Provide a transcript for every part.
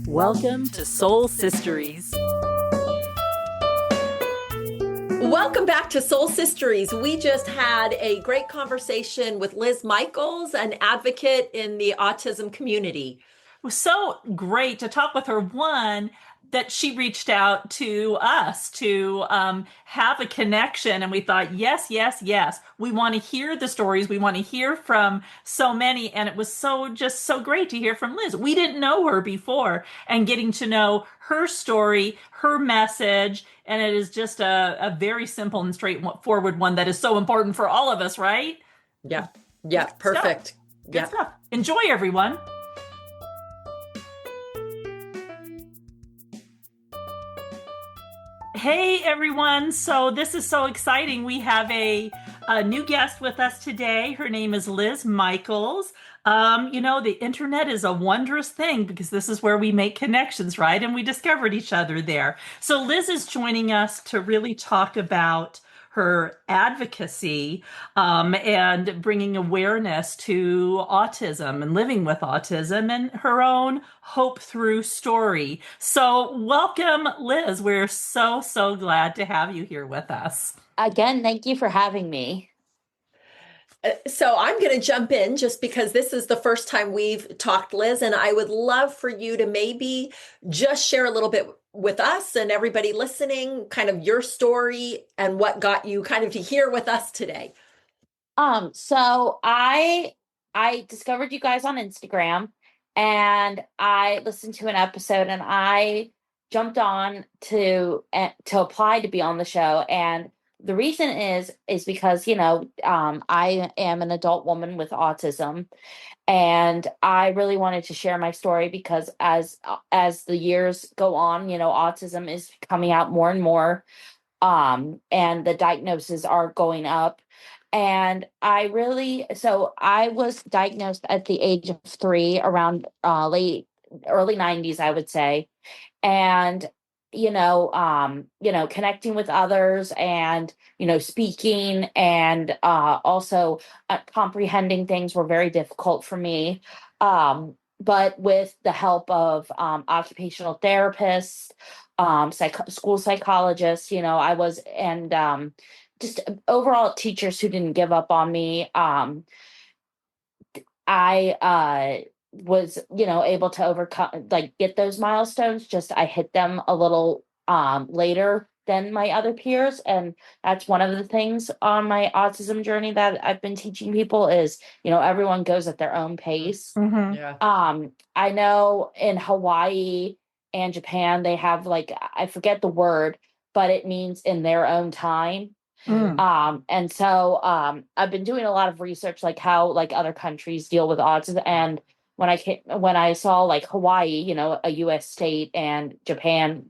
Welcome to Soul Sisteries. Welcome back to Soul Sisteries. We just had a great conversation with Liz Michels, an advocate in the autism community. It was so great to talk with her. One, that she reached out to us to have a connection. And we thought, yes, yes, yes. We want to hear the stories. We want to hear from so many. And it was just so great to hear from Liz. We didn't know her before, and getting to know her story, her message. And it is just a very simple and straightforward one that is so important for all of us, right? Yeah, Good perfect. stuff. Good stuff. Enjoy, everyone. Hey everyone, so this is so exciting. We have a new guest with us today. Her name is Liz Michels. The internet is a wondrous thing because this is where we make connections, right? And we discovered each other there. So Liz is joining us to really talk about her advocacy and bringing awareness to autism and living with autism and her own hope through story. So welcome, Liz. We're so, so glad to have you here with us. Again, thank you for having me. So I'm going to jump in just because this is the first time we've talked, Liz, and I would love for you to maybe just share a little bit with us and everybody listening, kind of your story and what got you kind of to here with us today. So I discovered you guys on Instagram, and I listened to an episode, and I jumped on to apply to be on the show. And the reason is because I am an adult woman with autism, and I really wanted to share my story because as the years go on, autism is coming out more and more, and the diagnoses are going up. And I was diagnosed at the age of 3, around early 90s, I would say. And connecting with others, and speaking, and also comprehending things were very difficult for me. But with the help of occupational therapists, school psychologists, I was, and just overall teachers who didn't give up on me. I was, able to overcome, like, get those milestones. Just I hit them a little later than my other peers. And that's one of the things on my autism journey that I've been teaching people is, everyone goes at their own pace. Mm-hmm. Yeah. I know in Hawaii and Japan, they have, like, I forget the word, but it means in their own time. And so I've been doing a lot of research, like how like other countries deal with autism. And when I saw like Hawaii, a U.S. state, and Japan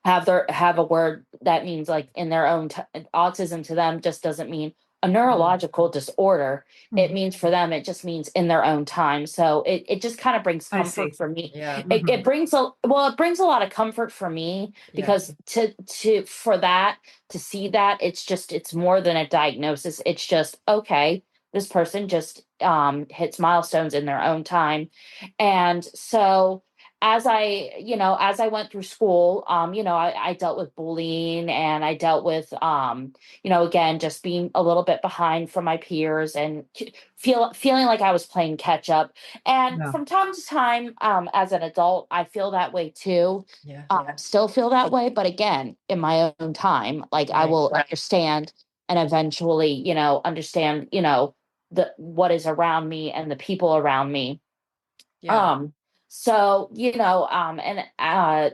have a word that means like in their own autism to them just doesn't mean a neurological disorder. It means for them, it just means in their own time. So it just kind of brings comfort for me. Yeah. It brings a lot of comfort for me, because to see that it's more than a diagnosis. It's just, okay, this person just hits milestones in their own time. And so as I went through school, I dealt with bullying, and I dealt with, again, just being a little bit behind from my peers, and feeling like I was playing catch up. And from time to time, as an adult, I feel that way too. Still feel that way, but again, in my own time, like, I will understand, and eventually, understand, what is around me and the people around me. So, and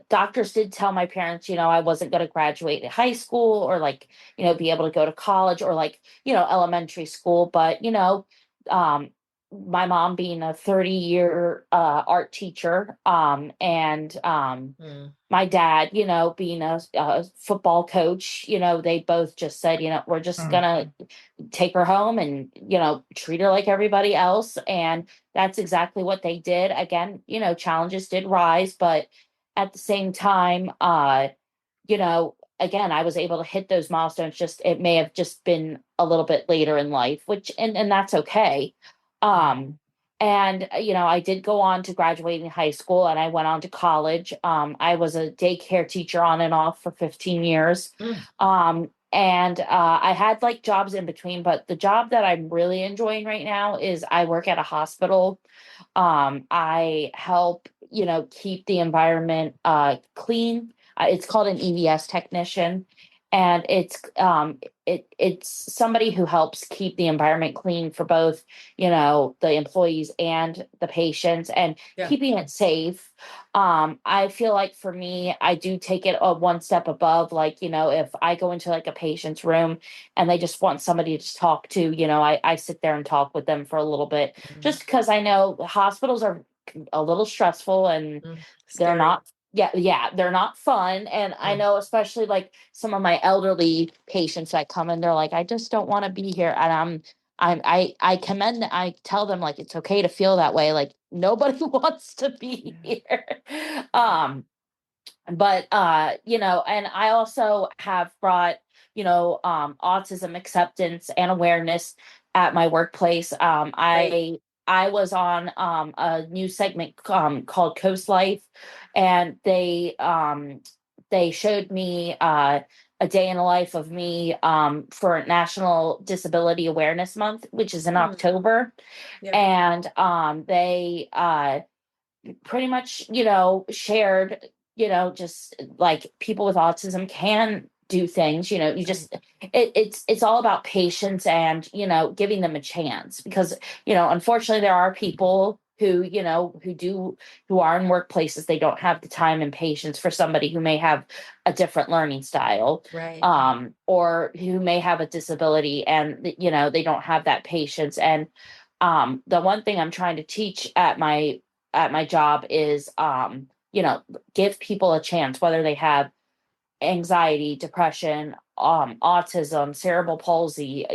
doctors did tell my parents, I wasn't going to graduate high school, or like, be able to go to college, or like, elementary school. But, my mom being a 30-year art teacher, and my dad, being a football coach, they both just said, we're just going to take her home and, treat her like everybody else. And that's exactly what they did. Again, challenges did rise, but at the same time, again, I was able to hit those milestones. Just, it may have just been a little bit later in life, and that's okay. And I did go on to graduate in high school, and I went on to college. I was a daycare teacher on and off for 15 years. Mm, And I had like jobs in between, but the job that I'm really enjoying right now is I work at a hospital. I help, keep the environment clean. It's called an EVS technician, and it's somebody who helps keep the environment clean for both, the employees and the patients, and yeah. keeping it safe. I feel like for me, I do take it one step above. Like, if I go into like a patient's room and they just want somebody to talk to, I sit there and talk with them for a little bit, Mm, just because I know hospitals are a little stressful, and they're scary. not, yeah, they're not fun. And I Mm, know, especially like some of my elderly patients that come in, they're like, I just don't want to be here. And I commend, I tell them like it's okay to feel that way. Like nobody wants to be yeah. here. Yeah. Um, but and I also have brought, autism acceptance and awareness at my workplace. Great. I was on a new segment called Coast Life, and they showed me a day in the life of me for National Disability Awareness Month, which is in Mm, October. yeah. And they pretty much, shared, just like people with autism can do things, you Right. just it's all about patience and, giving them a chance, because, unfortunately there are people who, who are in workplaces, they don't have the time and patience for somebody who may have a different learning style, Right. or who may have a disability, and they don't have that patience. And the one thing I'm trying to teach at my job is give people a chance, whether they have anxiety, depression, autism, cerebral palsy,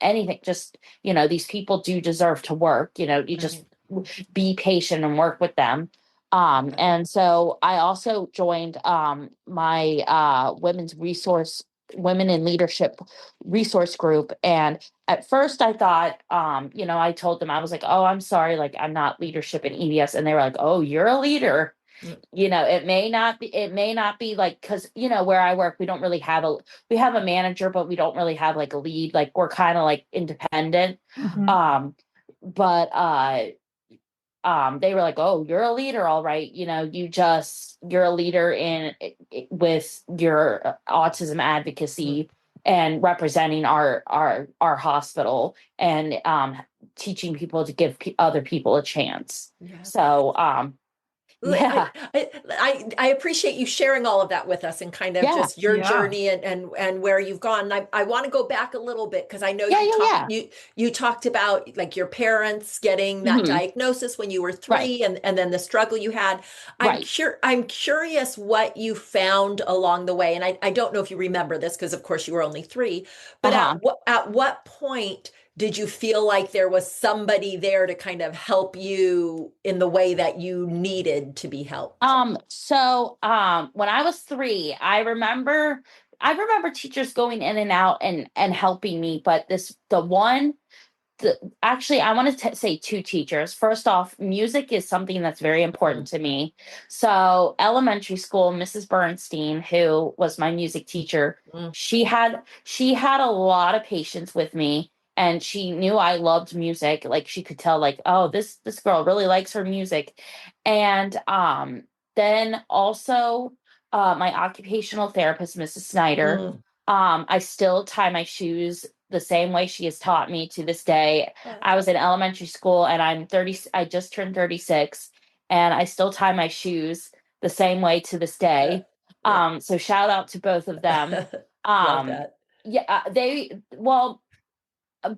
anything. Just, these people do deserve to work. You just Right. be patient and work with them. Yeah. And so I also joined my women in leadership resource group. And at first I thought, I told them, I was like, oh, I'm sorry, like I'm not leadership in EVS. And they were like, oh, you're a leader. Mm, It may not be like, because where I work, we have a manager, but we don't really have like a lead. Like we're kind of like independent. Mhm. um but they were like, oh, you're a leader, all right, you're a leader with your autism mm, advocacy and representing our hospital, and teaching people to give other people a chance. yeah. So I, yeah. I appreciate you sharing all of that with us and kind of Yeah. just your Yeah. journey and where you've gone. And I want to go back a little bit because I know Yeah, yeah, yeah. you talked about like your parents getting that Hmm. diagnosis when you were Right, 3 and then the struggle you had. right. I'm curious what you found along the way. And I don't know if you remember this because of course you were only 3, but Uh-huh. at what point did you feel like there was somebody there to kind of help you in the way that you needed to be helped? So when I was 3, I remember teachers going in and out and helping me, but actually I want to say 2 teachers. First off, music is something that's very important Mm, to me. So elementary school, Mrs. Bernstein, who was my music teacher, mm, she had a lot of patience with me, and she knew I loved music. Like she could tell, like, oh, this girl really likes her music. And then also my occupational therapist, Mrs. Snyder. mm. I still tie my shoes the same way she has taught me to this day. I was in elementary school, and I'm 30, I just turned 36, and I still tie my shoes the same way to this Uh, day. yeah. So shout out to both of them. Love Um, that. yeah, well,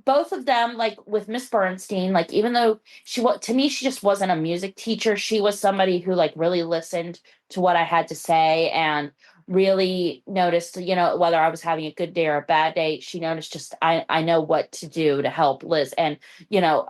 both of them, like with Miss Bernstein, like even though to me she just wasn't a music teacher, she was somebody who like really listened to what I had to say, and really noticed, whether I was having a good day or a bad day. She noticed, just I know what to do to help Liz. And you know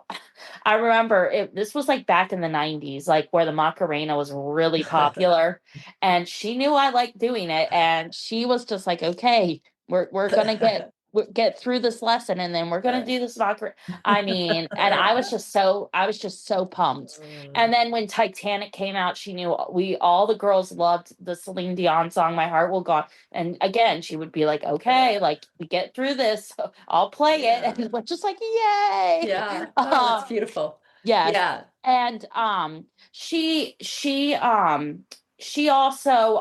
I remember this was like back in the 90s, like where the Macarena was really popular, and she knew I liked doing it, and she was just like, okay, we're gonna get get through this lesson and then we're gonna do this vodka. I mean, and I was just so pumped. And then when Titanic came out, she knew all the girls loved the Celine Dion song, My Heart Will Go On. And again, she would be like, okay, like we get through this, I'll play it. And we're just like, yay. Yeah. Oh, that's beautiful. Yes. Yeah. And she also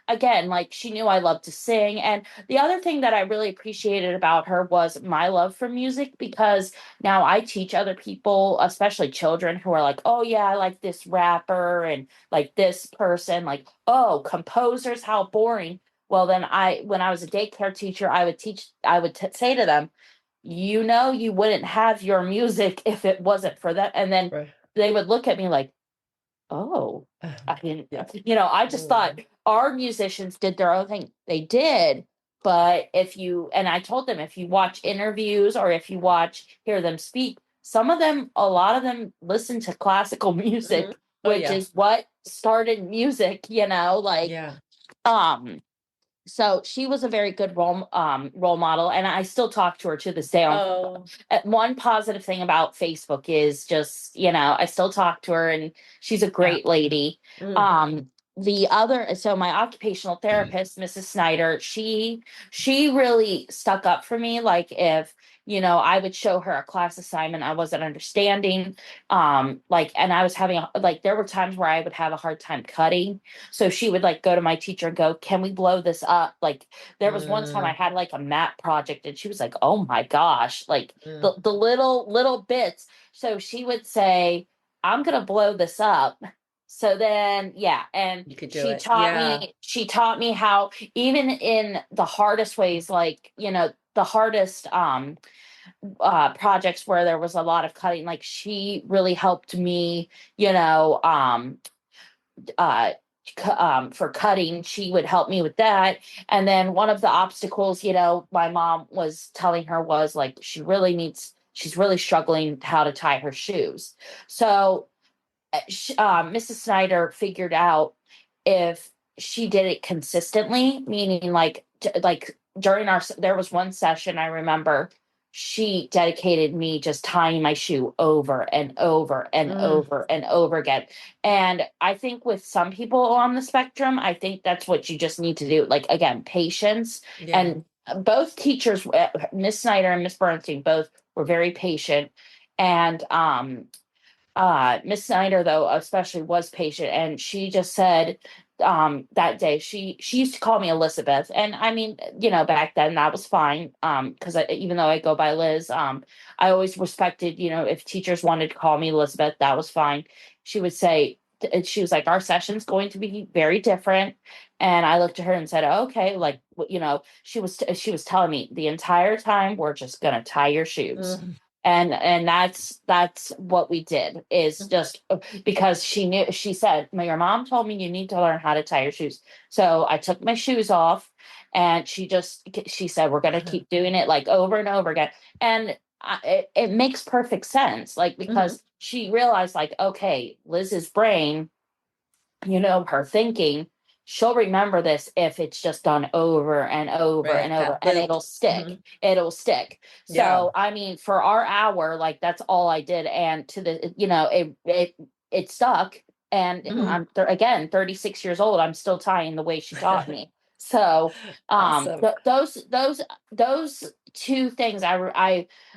again, like she knew I loved to sing. And the other thing that I really appreciated about her was my love for music, because now I teach other people, especially children, who are like, oh yeah, I like this rapper and like this person, like, oh, composers, how boring. Well, then when I was a daycare teacher, I would say to them, you wouldn't have your music if it wasn't for that. And then Right. they would look at me like, oh, I mean, Yeah. I just thought our musicians did their own thing. They did. But and I told them, if you watch interviews or if you hear them speak, a lot of them listen to classical music, Oh, which yeah. is what started music, like, Yeah. um, so she was a very good role model, and I still talk to her to this day on. Oh. One positive thing about Facebook is just, I still talk to her, and she's a Yeah. great lady. So my occupational therapist, Mrs. Snyder, she really stuck up for me. Like if, I would show her a class assignment I wasn't understanding, like, and I was like, there were times where I would have a hard time cutting. So she would like go to my teacher and go, can we blow this up? Like there was one time I had like a map project and she was like, oh my gosh, like the little bits. So she would say, I'm gonna blow this up. So then, yeah, and You could do it. Yeah. she taught me how, even in the hardest ways, like, the hardest projects where there was a lot of cutting, like she really helped me, uh for cutting. She would help me with that. And then one of the obstacles, my mom was telling her was like, she's really struggling how to tie her shoes. So Mrs. Snyder figured out, if she did it consistently, meaning like during there was one session I remember she dedicated me just tying my shoe over and over and over and over again. And I think with some people on the spectrum, I think that's what you just need to do. Like, again, patience. Yeah. And both teachers, Miss Snyder and Miss Bernstein, both were very patient. And Miss Snyder, though, especially, was patient, and she just said that day she used to call me Elizabeth, and I mean, back then that was fine, because even though I go by Liz, I always respected, if teachers wanted to call me Elizabeth, that was fine. She would say, she was like, our session's going to be very different, and I looked at her and said, okay, like, she was telling me the entire time, we're just gonna tie your shoes. And that's what we did, is just because she said, your mom told me you need to learn how to tie your shoes. So I took my shoes off, and she said, we're going to keep doing it like over and over again. And it makes perfect sense, like, because she realized, like, okay, Liz's brain, her thinking, she'll remember this if it's just done over and over and over, and it'll stick. It'll stick. So, I mean, for our hour, like, that's all I did. And it stuck. And I'm again, 36 years old. I'm still tying the way she taught me. So, Awesome. those two things,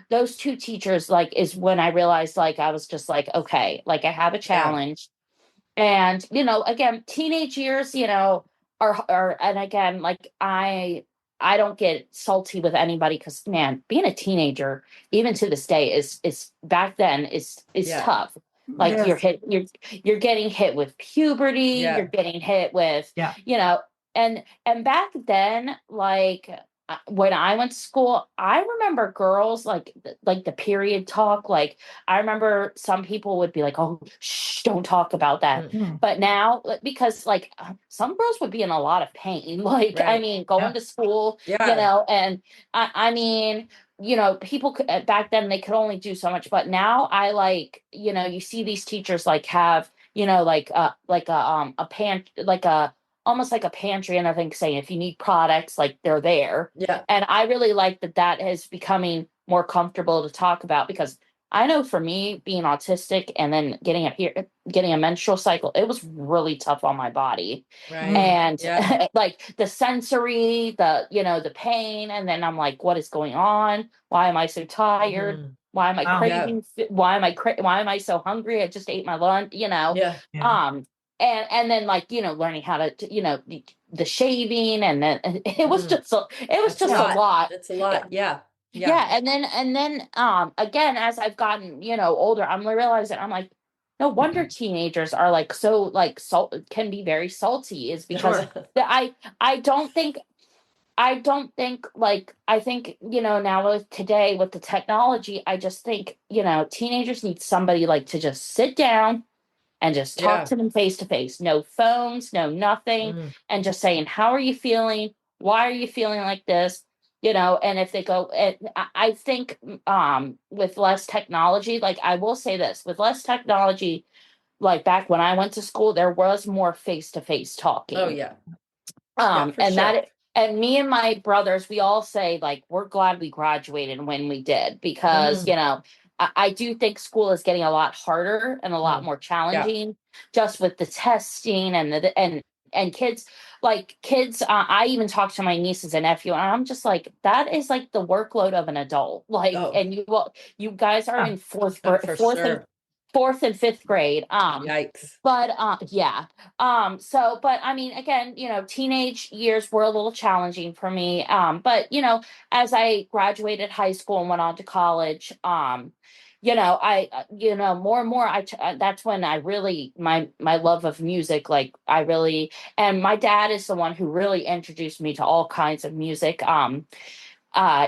those two teachers, like, is when I realized, like, I was just like, okay, like, I have a challenge. And, again, teenage years, are, and again, like, I don't get salty with anybody, because, man, being a teenager, even to this day, is back then is tough. Like, you're getting hit with puberty, you're getting hit with, and back then, like, when I went to school, I remember girls, like the period talk. Like, I remember some people would be like, "Oh, shh, don't talk about that." But now, because, like, some girls would be in a lot of pain. Like, I mean, going to school, and I mean, people back then, they could only do so much. But now, I, like, you see these teachers, like, have, like a pant, like almost like a pantry and everything, saying if you need products, like they're there. Yeah. And I really like that that is becoming more comfortable to talk about, because I know for me being autistic and then getting a menstrual cycle, it was really tough on my body. Right. Mm. And Yeah. like the sensory, the pain, and then I'm like, what is going on? Why am I so tired? Mhm. Why am I Wow. Yeah. craving? Why am I so hungry? I just ate my lunch, Yeah. Yeah. um, and then like learning how to the shaving, and then it was Mhm. just it was That's a just a lot. lot. That's a lot. Yeah. Yeah. Yeah, and then again, as I've gotten older, I'm realizing, I'm like, no wonder teenagers are like so like salt can be very salty, is because Sure. I don't think, like, I think, now with today with the technology, I just think, teenagers need somebody like to just sit down and just talk Yeah. to them face to face. No phones, no nothing, Mm. and just saying, how are you feeling? Why are you feeling like this? And if they go, and I think with less technology, like I will say this, with less technology, like back when I went to school, there was more face to face Oh talking. yeah. Yeah, for And sure. me and my brothers, we all say like we're glad we graduated when we did, because Mhm. I do think school is getting a lot harder and a lot Mm. more Yeah. challenging, just with the testing and and kids. I even talk to my nieces and nephew, and I'm just like, that is like the workload of an adult. Like, Oh, and you guys are Yeah. in for and sure. fifth grade. Yikes. But yeah. So, but I mean, again, teenage years were a little challenging for me. But as I graduated high school and went on to college, more and more, that's when I really, my love of music, like I really, and my dad is the one who really introduced me to all kinds of music.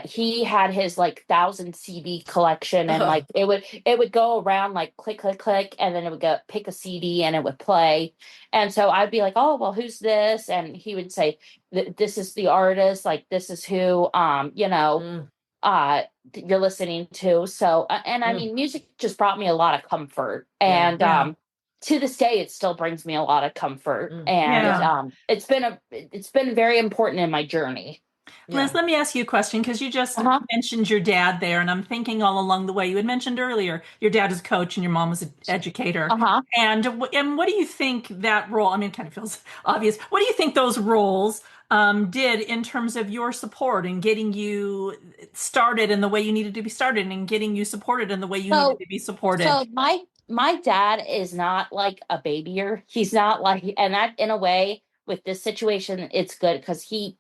He had his like 1,000 CD collection, and like Oh. it would go around like click click click, and then it would go pick a CD and it would play. And so I'd be like, oh well, who's this? And he would say, this is the artist, like this is who Mm. uh you're listening to. So and I Mm. mean, music just brought me a lot of comfort. Yeah. And Yeah. to this day it still brings me a lot of comfort. Mm. And Yeah. Yeah. it's been very important in my journey. Liz, Yeah. let me ask you a question because you just Uh-huh. mentioned your dad there, and I'm thinking all along the way. You had mentioned earlier your dad is a coach and your mom was an educator. Uh-huh. And what do you think that role, I mean, it kind of feels obvious. What do you think those roles did in terms of your support and getting you started in the way you needed to be started and getting you supported in the way you needed So to be supported? So my dad is not like a babyer. He's not like, and that in a way with this situation, it's good, because he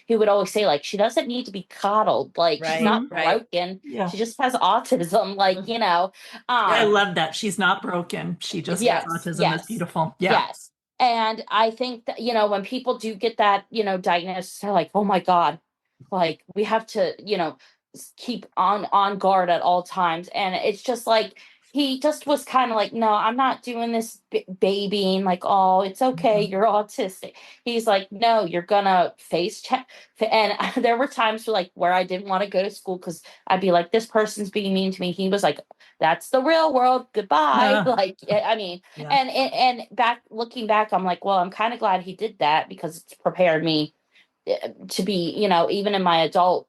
would always say, like, she doesn't need to be coddled. Like, she's Right. not Mhm. Right. broken. Yeah. She just has autism. Like, Mm. I um, Yeah. love that. She's not broken. She just has Yeah. yes, autism. That's yes, beautiful. Yeah. yes. And I think that, when people do get that, diagnosis, they're like, oh my God, like we have to, keep on guard at all times. And it's just like, he just was kind of like, no, I'm not doing this babying, like, oh, it's okay, Mhm. you're autistic. He's like, no, you're gonna face check. And there were times where I didn't want to go to school, because I'd be like, this person's being mean to me. He was like, that's the real world, goodbye. Uh, Like, I mean, yeah. and looking back, I'm like, well, I'm kind of glad he did that, because it's prepared me to be, even in my adult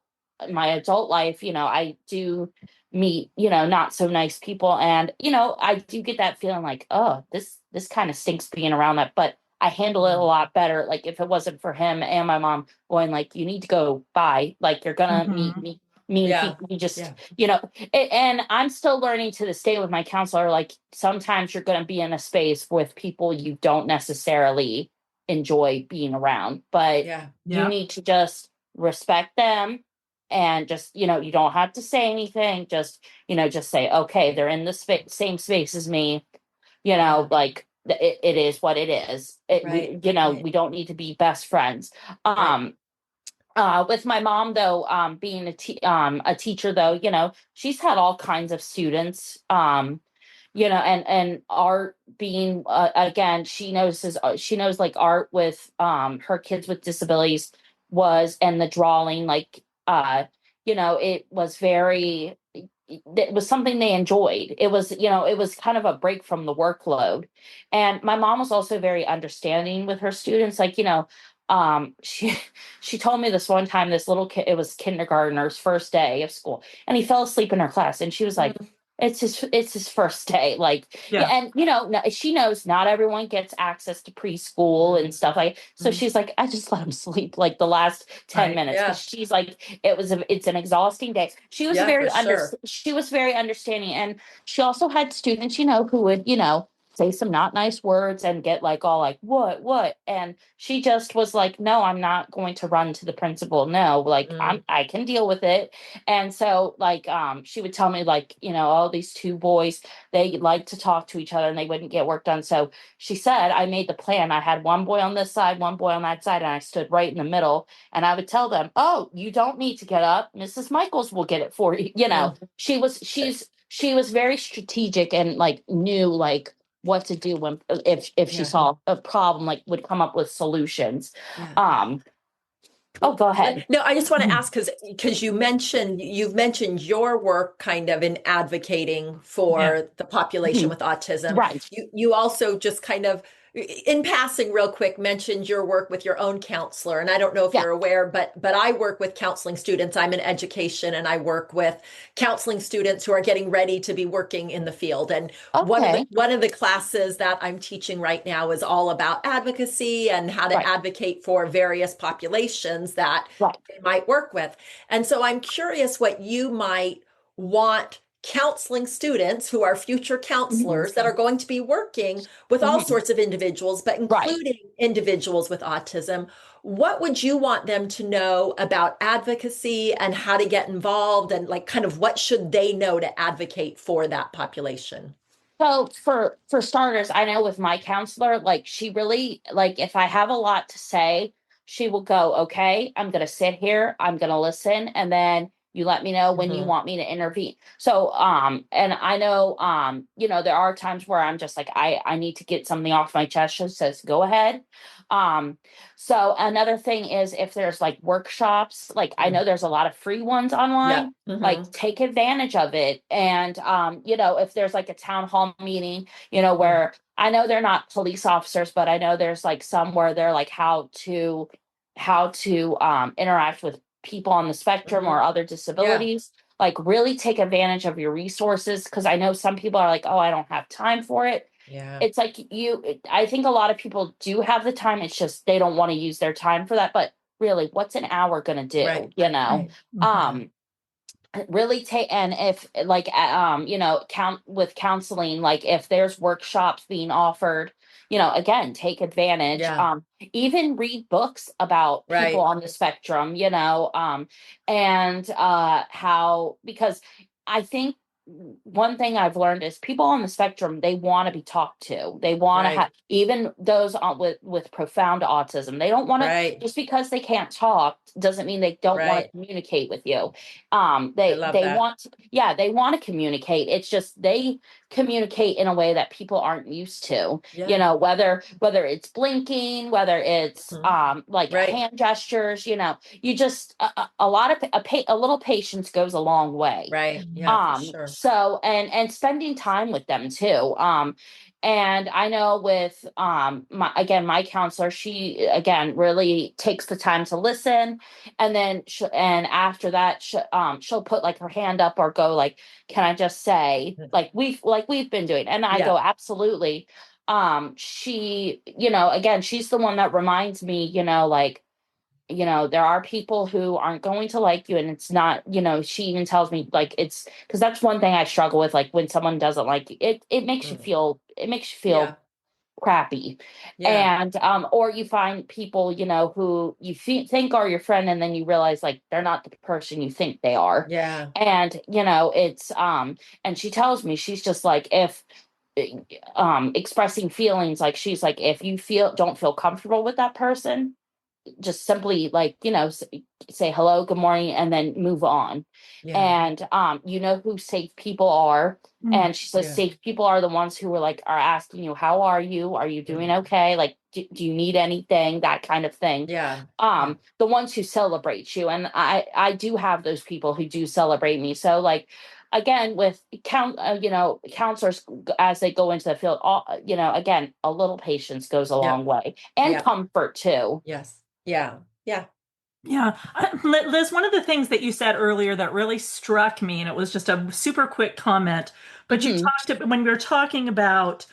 life, I do meet, not so nice people. And, I do get that feeling like, oh, this kind of stinks being around that. But I handle it a Mm. lot better. Like, if it wasn't for him and my mom going like, you need to go bye, like you're gonna meet Hmm. mean Yeah. people. You just, Yeah. and I'm still learning to this day with my counselor, like sometimes you're gonna be in a space with people you don't necessarily enjoy being around, but Yeah. you Yeah. need to just respect them, and just, you don't have to say anything. Just say, okay, they're in the same space as me, Yeah. like it is what it is. Right. We Right. don't need to be best friends. Right. um with my mom, though, being a teacher, though, she's had all kinds of students, and art being, again, she knows like art with her kids with disabilities was, and the drawing, like, it was very, it was something they enjoyed. It was, it was kind of a break from the workload. And my mom was also very understanding with her students. Like, she she told me this one time, this little kid, it was kindergartner's first day of school, and he fell asleep in her class, and she was like, Mm, it's his first day. Like, yeah, Yeah. and she knows not everyone gets access to preschool and stuff like, so mm, she's like, I just let him sleep like the last 10 Right. minutes because yeah. she's like, it's an exhausting day. Yeah, for sure. She was very understanding, and she also had students, who would, say some not nice words and get like all like what, and she just was like, no, I'm not going to run to the principal. No, like, Mm, I can deal with it. And so, like, she would tell me, like, all these two boys, they like to talk to each other and they wouldn't get work done. So she said, I made the plan. I had one boy on this side, one boy on that side, and I stood right in the middle, and I would tell them, oh, you don't need to get up, Mrs. Michels will get it for you. mm. She was very strategic and like knew like what to do when, if she Yeah, saw a problem, like would come up with solutions. yeah. um oh, go ahead. No, I just want to ask because you've mentioned your work kind of in advocating Yeah. for the population Mhm. with autism. Right. You also just kind of in passing real quick mentioned your work with your own counselor. And I don't know if Yeah. you're aware, but I work with counseling students. I'm in education and I work with counseling students who are getting ready to be working in the field. And Okay. one of the classes that I'm teaching right now is all about advocacy and how to Right. advocate for various populations that Right. they might work with. And so I'm curious what you might want counseling students who are future Mhm. counselors that are going to be working with all Mhm. sorts of individuals, but Right. including individuals with autism. What would you want them to know about advocacy and how to get involved and like kind of what should they know to advocate for that population? So for starters, I know with my counselor, like, she really, like, if I have a lot to say, she will go, okay, I'm gonna sit here, I'm gonna listen, and then you let me know when you Mhm. want me to intervene. So and I know, there are times where I'm just like, I need to get something off my chest. She says, go ahead. Um, so another thing is, if there's like workshops, like, I know there's a lot of free ones Yeah. online, like, Hmm. take advantage of it. And if there's like a town hall meeting, Mm. where I know they're not police officers, but I know there's like some where they're like how to interact with people on the spectrum Hmm. or other Yeah. disabilities. Like, really take advantage of your resources, because I know some people are like, oh, I don't have time for it. Yeah. It's like, I think a lot of people do have the time, it's just they don't want to use their time for that. But really, what's an hour gonna Right. do, you know? Right. Yeah. um really take, and if like, count with counseling, like, if there's workshops being offered, again, take advantage. Yeah. Even read books about people Right. on the spectrum, and how, because I think one thing I've learned is people on the spectrum, they want to be talked to. They want to Right. have, even those with profound autism, they don't want to, Right. just because they can't talk doesn't mean they don't want to Right. communicate with you. I they love they that. want to, yeah, they want to communicate. It's just they communicate in a way that people aren't used to, Yeah. whether it's blinking, whether it's Mhm. like Right. hand gestures. You just, a lot of a little patience goes a long way. Right. Yeah, for sure. So, and spending time with them too. And I know with, my counselor, she again really takes the time to listen, and then and after that, she'll put like her hand up or go like, can I just say, like we've been doing, and I Yeah. go, absolutely. She, again, she's the one that reminds me, like, there are people who aren't going to like you, and it's not, she even tells me, like, it's because that's one thing I struggle with, like, when someone doesn't like you, Mm. it makes you Yeah. feel crappy. Yeah. And or you find people, who you think are your friend, and then you realize like they're not the person you think they are. Yeah. And it's and she tells me, she's just like, if expressing feelings, like, she's like, if you don't feel comfortable with that person, just simply, like, say hello, good morning, and then move on. Yeah. And who safe people are. Mm. And she says, Yeah. safe people are the ones who are asking you, how are you doing Mhm. okay, like, do you need anything, that kind of thing. Yeah. Yeah. The ones who celebrate you, and I do have those people who do celebrate me. So, like, again, with counselors as they go into the field, again, a little patience goes a Yeah. long way, and Yeah. comfort too. Yes. Yeah. Yeah. Yeah. Liz, one of the things that you said earlier that really struck me, and it was just a super quick comment, but you Hmm. talked about when we were talking about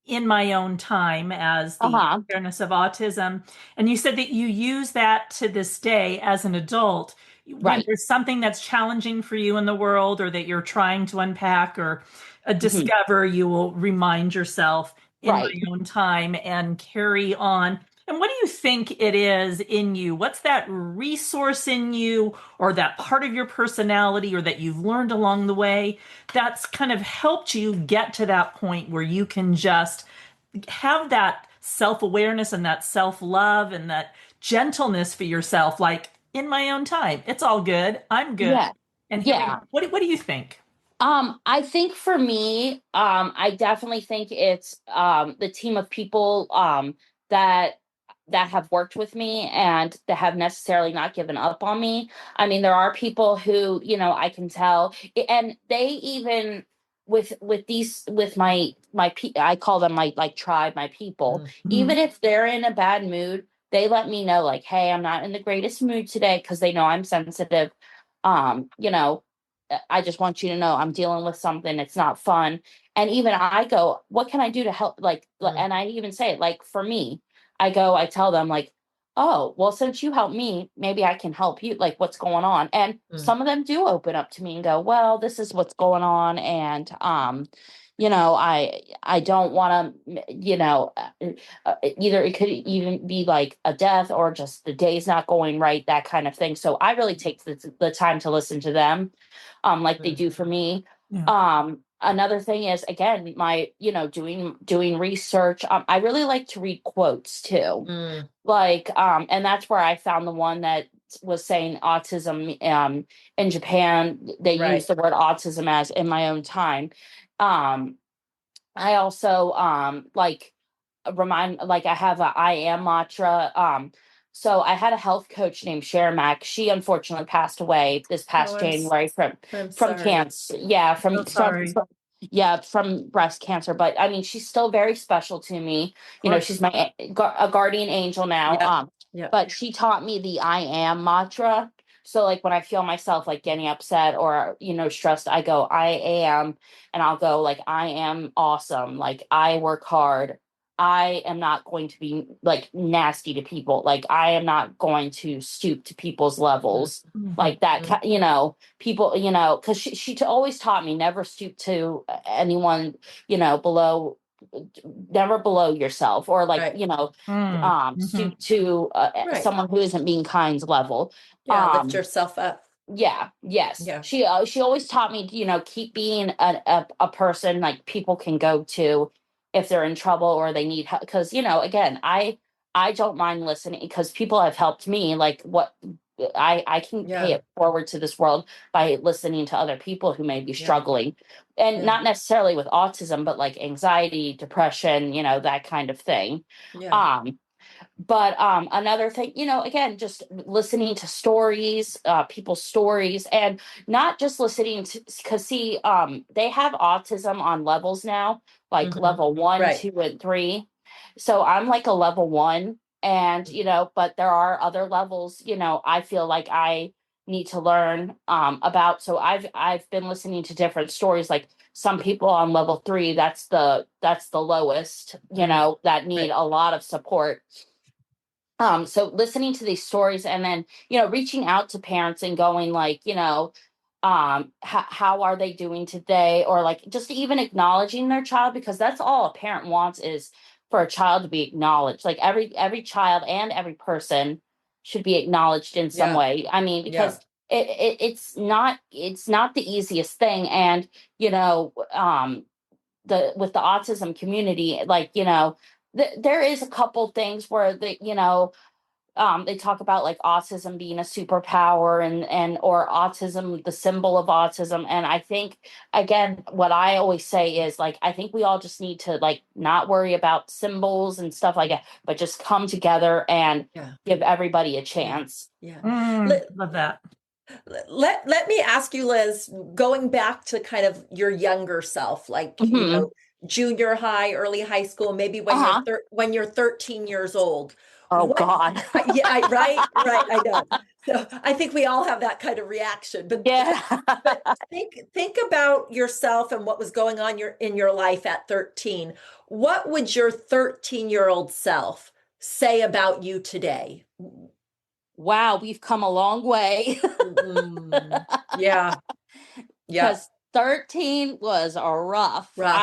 in my own time as the Uh-huh. awareness of autism, and you said that you use that to this day as an adult. When Right. there's something that's challenging for you in the world or that you're trying to unpack or Hmm. discover, you will remind yourself in my Right. own time and carry on. And what do you think it is in you? What's that resource in you or that part of your personality or that you've learned along the way that's kind of helped you get to that point where you can just have that self-awareness and that self-love and that gentleness for yourself, like in my own time. It's all good. I'm good. Yeah. And here we Yeah. go. What do you think? I think for me, I definitely think it's the team of people that have worked with me and that have necessarily not given up on me. I mean, there are people who, I can tell, and they even with these with I call them my like tribe, my people. Mhm. Even if they're in a bad mood, they let me know like, hey, I'm not in the greatest mood today because they know I'm sensitive. You know, I just want you to know I'm dealing with something. It's not fun. And even I go, what can I do to help? Mm, And I even say, like, for me, I tell them, like, oh, well, since you helped me, maybe I can help you. Like, what's going on? And mm, some of them do open up to me and go, well, this is what's going on. And, I don't want to, either it could even be like a death or just the day's not going right, that kind of thing. So I really take the time to listen to them like they mm, do for me. Yeah. Another thing is again, my, doing research. I really like to read quotes too. mm. Like, and that's where I found the one that was saying autism, in Japan, they use Right. the word autism as in my own time. Um, I also remind like I have a I am mantra. So I had a health coach named Mack. She unfortunately passed away this Oh, past January I'm from sorry. cancer. Yeah, So sorry. from breast cancer. But I mean, she's still very special to me. Of course. She's my a guardian angel now. Yep. Yep. But she taught me the I am mantra. So like when I feel myself like getting upset or stressed, I go I am, and I'll go like I am awesome. Like I work hard. I am not going to be like nasty to people. Like I am not going to stoop to people's Mm, levels Mhm. like that. mm. People, because she always taught me never stoop to anyone, below, never below yourself or like, Right. stoop Mhm. to Right. someone who isn't being kind's level. Yeah. Lift yourself up. Yeah, yes. Yeah. She always taught me, keep being a person like people can go to if they're in trouble or they need help. Because again, I don't mind listening because people have helped me. Like what I can pay Yeah. it forward to this world by listening to other people who may be Yeah. struggling, and Yeah. not necessarily with autism, but like anxiety, depression, that kind of thing. Yeah. Um, but another thing, again, just listening to stories, people's stories, and not just listening to, because see, they have autism on levels now, like Hmm. level one, Right. two, and three. So I'm like a level one, and but there are other levels, I feel like I need to learn about. So I've been listening to different stories, like some people on level three, that's the lowest, Mm, that need right. a lot of support. So listening to these stories and then, reaching out to parents and going like, how are they doing today? Or like just even acknowledging their child, because that's all a parent wants is for a child to be acknowledged. Like every child and every person should be acknowledged in some Yeah. way. I mean, Yeah. because it's not the easiest thing. And, the with the autism community, like, there is a couple things where they talk about like autism being a superpower and or autism the symbol of autism. And I think again what I always say is like I think we all just need to like not worry about symbols and stuff like that, but just come together and Yeah. give everybody a Yeah. chance. Yeah. Mm, Li- love that. Let me ask you, Liz, going back to kind of your younger self, like, Hmm. junior high, early high school, maybe when you're Uh-huh. when you're 13 years old. Oh What, God. yeah, right, I know. So I think we all have that kind of reaction, Yeah. but think about yourself and what was going on in your life at 13. What would your 13-year-old self say about you today? Wow, we've come a long way. Mm, yeah, yeah, Because 13 was a rough. rough.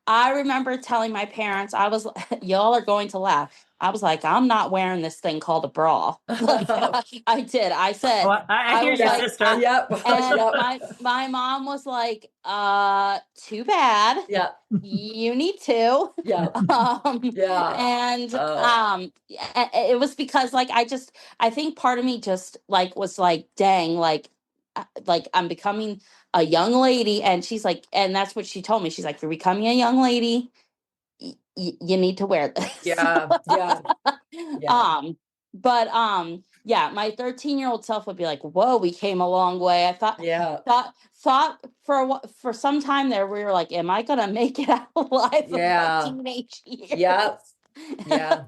I remember telling my parents, I was y'all are going to laugh. I was like, I'm not wearing this thing called a bra. Like I did. I Oh, said, I I hear was you, Yeah, like, sister. yep, and yep, my mom was like, too bad. yep, You need to. yep, um yeah. and Oh, it was because like I think part of me just like was like, dang, like I'm becoming a young lady. And she's like, and that's what she told me. She's like, you're becoming a young lady. You need to wear this. yeah, yeah, yeah, um but yeah, my 13-year-old self would be like, whoa, we came a long way. I yeah, thought for for some time there, we were like, am I gonna make it out alive of my yeah, teenage yeah, years? yeah.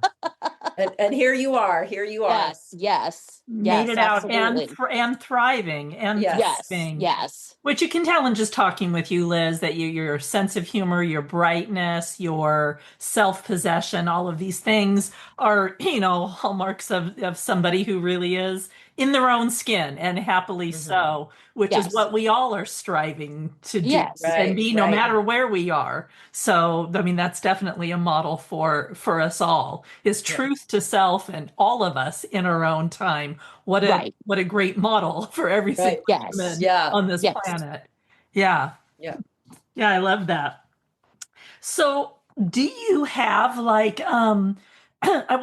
And here you are. Yes, yes, Made yes, it out absolutely. and thriving and Yes, Yes, thriving. yes, Which you can tell in just talking with you, Liz, that your sense of humor, your brightness, your self-possession, all of these things are, hallmarks of somebody who really is in their own skin and happily hmm, so, which is yes, what we all are striving to do yes, and right, be no right. matter where we are. So, I mean, that's definitely a model for us all, is Yeah, truth to self and all of us in our own time. right, What a great model for every right. single yes, human Yeah, on this yes. planet. Yeah. yeah. Yeah, I love that. So, do you have like well,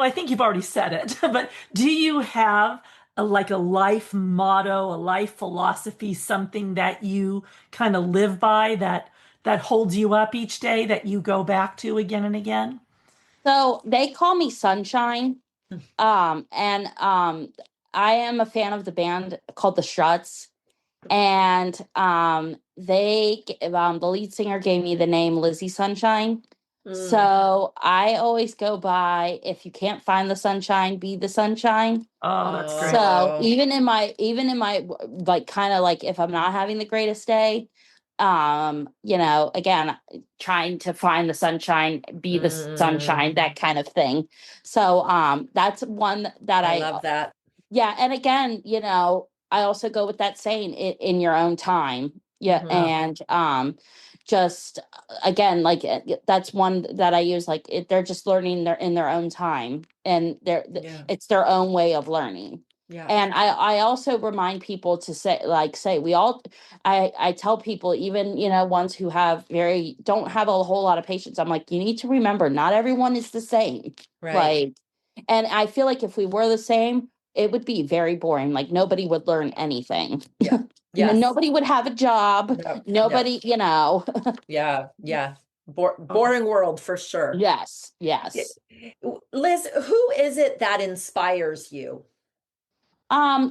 I think you've already said it, but do you have like a life motto, a life philosophy, something that you kind of live by that holds you up each day that you go back to again and again? So they call me Sunshine. And I am a fan of the band called the Struts. And the lead singer gave me the name Lizzie Sunshine. Mm. So I always go by, if you can't find the sunshine, be the sunshine. Oh, that's great. So Oh, even in my like, kind of like, if I'm not having the greatest day, again, trying to find the sunshine, be the mm, sunshine, that kind of thing. So that's one that I I love that. yeah, and again, I also go with that saying, in your own time. Yeah, Hmm. and just again, like, that's one that I use. Like, they're just learning in their own time, and Yeah, it's their own way of learning. yeah, And I also remind people to say we all. I tell people, even ones who don't have a whole lot of patience. I'm like, you need to remember, not everyone is the same. right. Like, and I feel like if we were the same, it would be very boring. Like, nobody would learn anything. Yeah. Yes. Nobody would have a job. No, no. Nobody. Yeah, yeah. Boring world for sure. Yes, Yeah. yes. Liz, who is it that inspires you?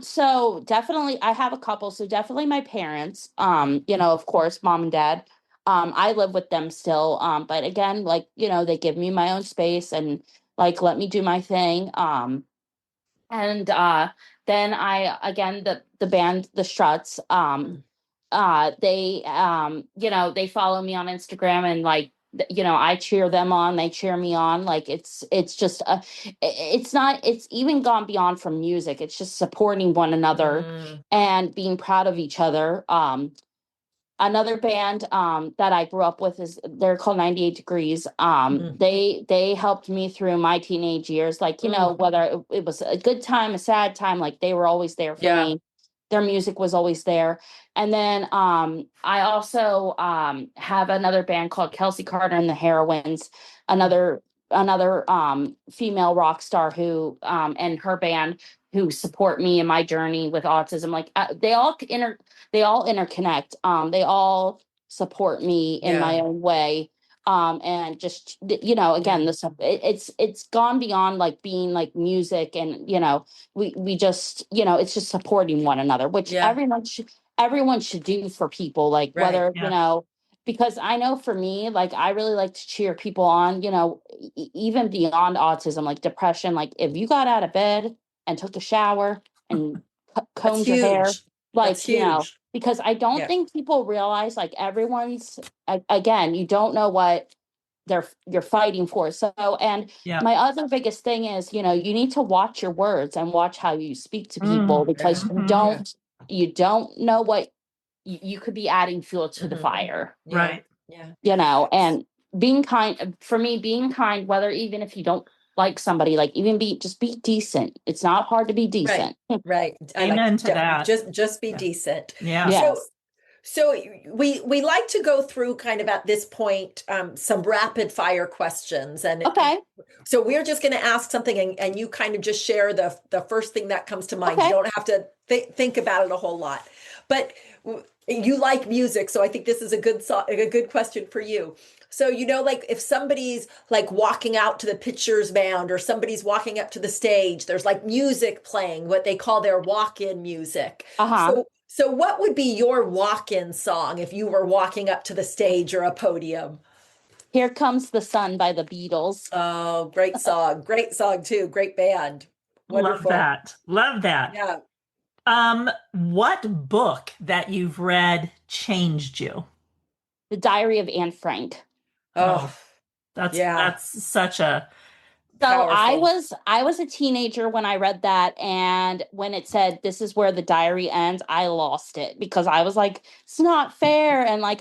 So definitely I have a couple. So definitely my parents. Of course, mom and dad. I live with them still. But again, like, they give me my own space and like let me do my thing. And then I again, the band the Struts. Mm. They follow me on Instagram, and like, I cheer them on, they cheer me on. Like, it's just it's not, it's even gone beyond from music. It's just supporting one another Mm. and being proud of each other. Another band that I grew up with, is they're called 98 Degrees. Mm. They helped me through my teenage years, like, Mm. whether it was a good time, a sad time, like, they were always there for Yeah. me. Their music was always there. And then I also have another band called Kelsey Carter and the Heroines, another female rock star who and her band, who support me in my journey with autism. Like, they all interconnect. They all support me in my Yeah. own way. And just, again, it's gone beyond like being like music, and we just, it's just supporting one another, which Yeah. everyone should do for people, like Right. whether, Yeah. because I know for me, like I really like to cheer people on, even beyond autism, like depression. Like if you got out of bed and took a shower and That's combed your hair, huge. That's like, huge. because I don't Yeah. think people realize, like, everyone's, again, you don't know what you're fighting for. So, and Yeah. my other biggest thing is, you need to watch your words and watch how you speak to people, Mm. because Yeah. Mhm. you don't know what you could be adding fuel to the fire, Yeah. Right. Yeah. and being kind, for me, being kind, whether even if you don't like somebody, like even just be decent. It's not hard to be Right. decent. Right. I like Amen to that. just be Yeah. decent. Yeah. So Yes. so we like to go through kind of at this point some rapid fire questions, and Okay. so we're just going to ask something, and you kind of just share the first thing that comes to mind. You Okay. don't have to think about it a whole lot, but you like music, so I think this is a good question for you. So, like if somebody's like walking out to the pitcher's mound, or somebody's walking up to the stage, there's like music playing, what they call their walk-in music. Uh-huh. So what would be your walk-in song if you were walking up to the stage or a podium? Here Comes the Sun by the Beatles. Oh, great song. Great song too. Great band. Love Wonderful. that. Love that. Yeah. What book that you've read changed you? The Diary of Anne Frank. Oh, Oh, that's yeah. that's such a So Powerful. I was a teenager when I read that, and when it said this is where the diary ends, I lost it, because I was like, it's not fair. And like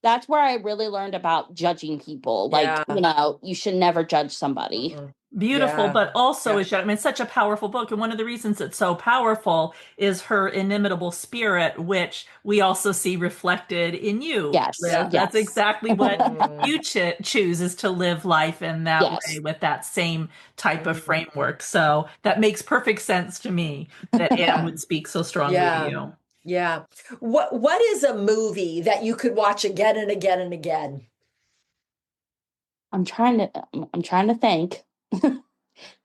that's where I really learned about judging people. Like, Yeah. you should never judge somebody. Mm-mm. beautiful, Yeah. but also Yeah. is, I mean, it's such a powerful book. And one of the reasons it's so powerful is her inimitable spirit, which we also see reflected in you, Yes. Liz. Yeah. That's Yes. exactly what Mm. you choose, is to live life in that way Yes. with that same type of Mhm. framework. So that makes perfect sense to me that Anne Yeah. would speak so strongly to Yeah. you. Yeah. What is a movie that you could watch again and again and again? I'm trying to think.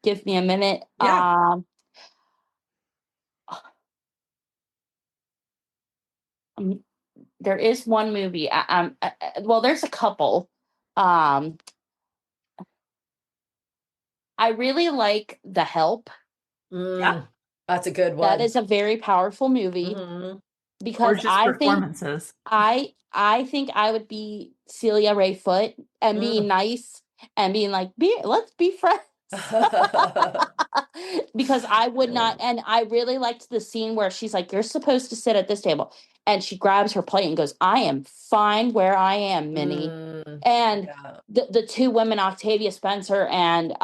Give me a minute. Yeah. Um, there is one movie. Well, there's a couple. Um, I really like The Help. Yeah. Mm, that's a good That one. is a very powerful movie, Hmm. because Gorgeous performances. I think I would be Celia Ray Foote and being Mm. nice and being like, let's be friends. Because I would not, and I really liked the scene where she's like, you're supposed to sit at this table, and she grabs her plate and goes, I am fine where I am, Minnie. Mm, And yeah. the two women, Octavia Spencer and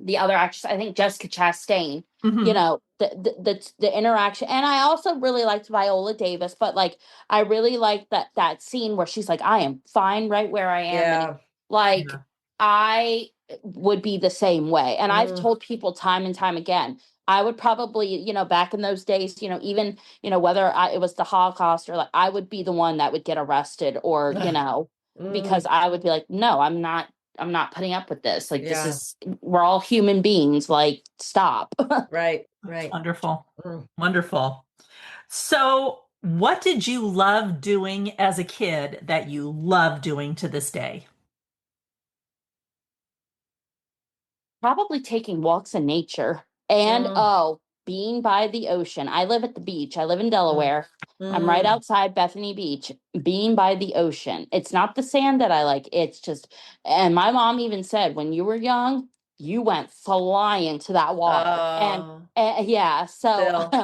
the other actress, I think Jessica Chastain, Hmm. the interaction. And I also really liked Viola Davis, but like I really liked that scene where she's like, I am fine right where I am. And Yeah. like Yeah. I would be the same way. And I've Mm. told people time and time again, I would probably, back in those days, even, whether it was the Holocaust, or like I would be the one that would get arrested, or, because Mm. I would be like, no, I'm not putting up with this. Like, Yeah. we're all human beings. Like, stop. Right. That's Right. wonderful. Mm. Wonderful. So, what did you love doing as a kid that you love doing to this day? Probably taking walks in nature, and Mm. being by the ocean. I live at the beach. I live in Mm. Delaware. I'm right Mm. outside Bethany Beach. Being by the ocean. It's not the sand that I like. It's just, and my mom even said, when you were young, you went flying to that water. Oh, And yeah, so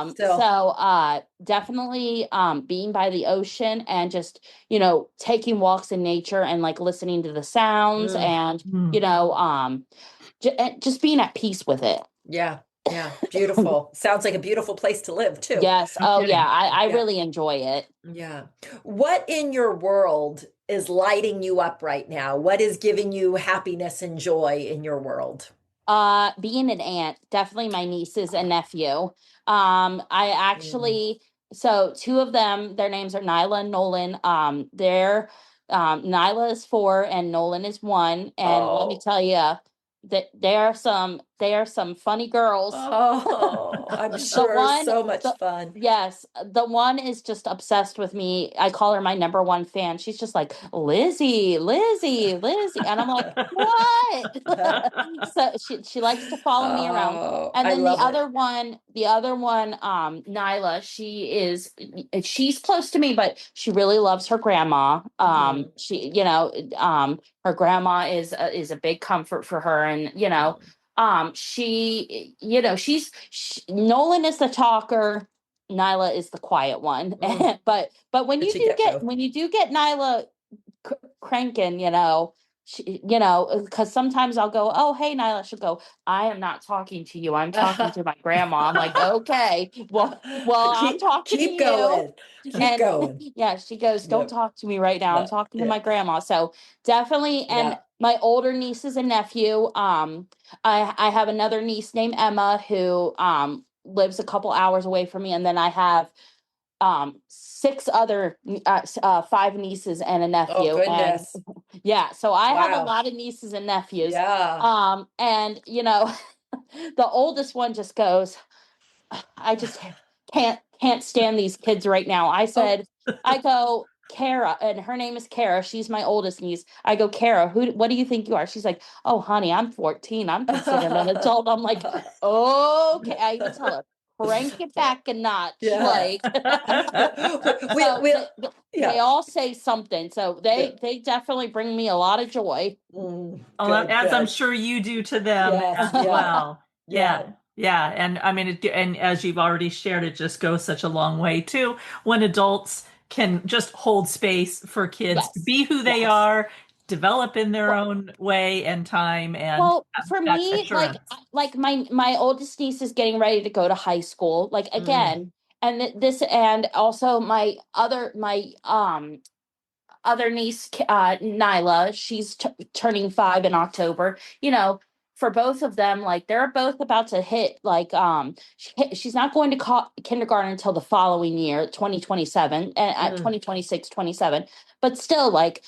still, so still. definitely being by the ocean, and just, taking walks in nature, and like listening to the sounds, Mm. and Hmm. just being at peace with it. Yeah. Yeah. Beautiful. Sounds like a beautiful place to live too. Yes. No Oh yeah, kidding. I Yeah. really enjoy it. Yeah. What in your world is lighting you up right now? What is giving you happiness and joy in your world? Being an aunt, definitely my nieces and nephew. I Mm. actually, so two of them, their names are Nyla and Nolan. They're Nyla is 4 and Nolan is 1. And let me Oh, tell you that they are some funny girls. oh, I'm The sure one, so much the fun. yes, the one is just obsessed with me. I call her my number one fan. She's just like, Lizzie, Lizzie, Lizzie. And I'm like, what? So she likes to follow me around. Oh, And I then the love it. other one, Nyla, she's close to me, but she really loves her grandma. Mhm. Her grandma is a big comfort for her. And, Mhm. Nolan is the talker, Nyla is the quiet one. Mm. But when But you you do get get both. when you do get Nyla cranking, because sometimes I'll go, oh, hey, Nyla. She'll go, I am not talking to you. I'm talking to my grandma. I'm like, okay, well, I'm talking to Keep you. going. Keep And going. yeah, she goes, don't Yep. talk to me right now. I'm No. talking to Yeah. my grandma. So definitely. And Yeah. my older nieces and nephew, I have another niece named Emma who lives a couple hours away from me. And then I have six other 5 nieces and a Oh, nephew. And goodness. yeah, so I have a Wow. lot of nieces and nephews. Yeah. And the oldest one just goes, I just can't stand these kids right now. Oh. I go, Kara, and her name is Kara. She's my oldest niece. I go, Kara, what do you think you are? She's like, oh, honey, I'm 14. I'm considered an adult. I'm like, okay. I even tell her, crank it back a notch. Yeah. Like, We, so we, they yeah. all say something. So Yeah. they definitely bring me a lot of joy. Good, As I'm good. sure you do to them Yes. as Yeah. well. Yeah. Yeah. Yeah. And I mean, and as you've already shared, it just goes such a long way too when adults can just hold space for kids to Yes. be who they Yes. are, develop in their Well, own way and time, and Well, have for that me, assurance. my oldest niece is getting ready to go to high school. Like Mm, again, and this, and also my other niece, Nyla, she's turning 5 in October. For both of them, like they're both about to hit like she's not going to kindergarten until the following year, 2027, and at mm. 2026, 27. But still, like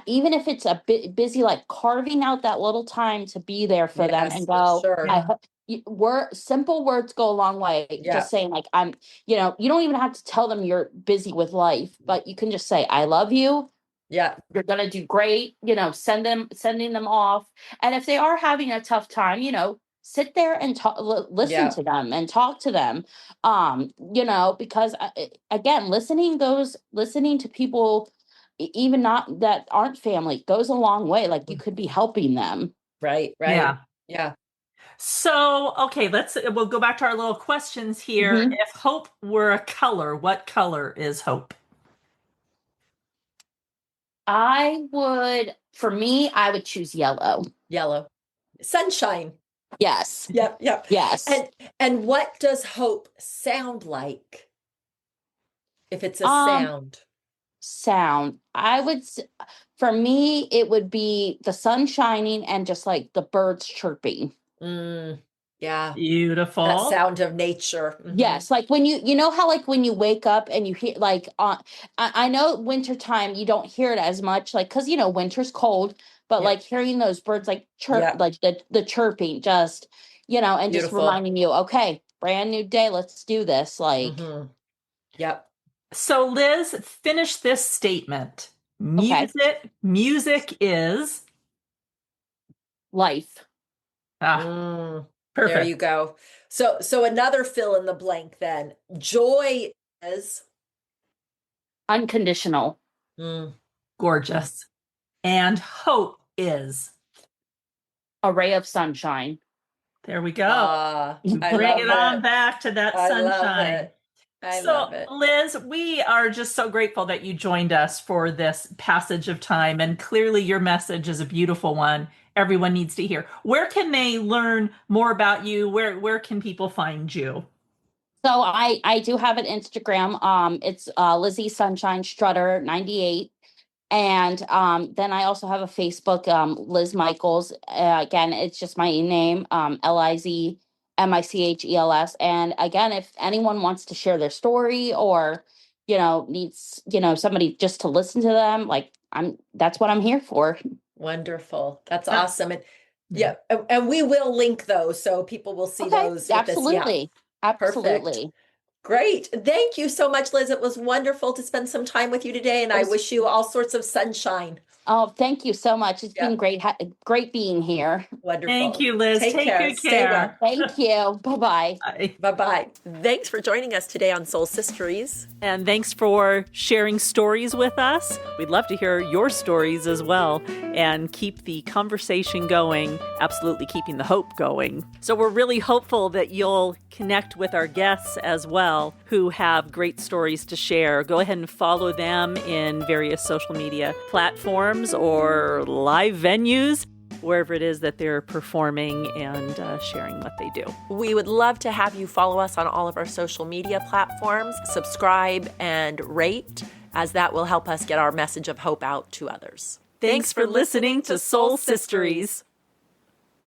even if it's a bit busy, like carving out that little time to be there for them Yes, and for go. sure. I Yeah. hope simple words go a long way. Yeah. Just saying, like, you don't even have to tell them you're busy with life, but you can just say, I love you. Yeah. You're going to do great. Sending them off. And if they are having a tough time, sit there and listen Yeah. to them and talk to them. Because again, listening to people, even not that aren't family, goes a long way. Like you could be helping them. Right. Right. Yeah. Yeah. So, okay, we'll go back to our little questions here. Mhm. If hope were a color, what color is hope? For me, I would choose yellow. Yellow. Sunshine. Yes. Yep. Yep. Yes. And what does hope sound like if it's a Um, sound? Sound. For me, it would be the sun shining and just like the birds chirping. Mm, yeah. That Beautiful. sound of nature. Yes, like when you know how like when you wake up and you hear like I know wintertime you don't hear it as much like because winter's cold, but Yeah. like hearing those birds like chirp Yeah. like the chirping just and just Beautiful. reminding you, okay, brand new day, let's do this. Like, Yep. So, Liz, finish this statement. okay, Music is life, ah, Mm, there you perfect, go. So another fill in the blank then. Joy is unconditional, mm, mm, gorgeous, and hope is. a ray of sunshine. There we go. I Bring love it on it. back to that I love sunshine. it. I So, love it. Liz, we are just so grateful that you joined us for this passage of time. And clearly, your message is a beautiful one. Everyone needs to hear. Where can they learn more about you? Where can people find you? So I do have an Instagram. It's Lizzie Sunshine Strutter 98. And then I also have a Facebook, Liz Michels. Again, it's just my name, LizMichels. And again, if anyone wants to share their story or needs, somebody just to listen to them, like that's what I'm here for. Wonderful. That's Uh, awesome. And yeah, and we will link those so people will see Okay, those with this. Yeah, absolutely. perfect. Absolutely. Great. Thank you so much, Liz. It was wonderful to spend some time with you today, and It I was, wish you all sorts of sunshine. oh, thank you so much. It's Yeah, been great being here. Thank wonderful. you, Liz. Take Take care. good Stay care. well. Thank you. Bye-bye. Bye. Bye-bye. Thanks for joining us today on Soul Sisteries. And thanks for sharing stories with us. We'd love to hear your stories as well and keep the conversation going, absolutely keeping the hope going. So we're really hopeful that you'll connect with our guests as well who have great stories to share. Go ahead and follow them in various social media platforms or live venues, wherever it is that they're performing and sharing what they do. We would love to have you follow us on all of our social media platforms, subscribe and rate, as that will help us get our message of hope out to others. Thanks for listening to Soul Sisteries.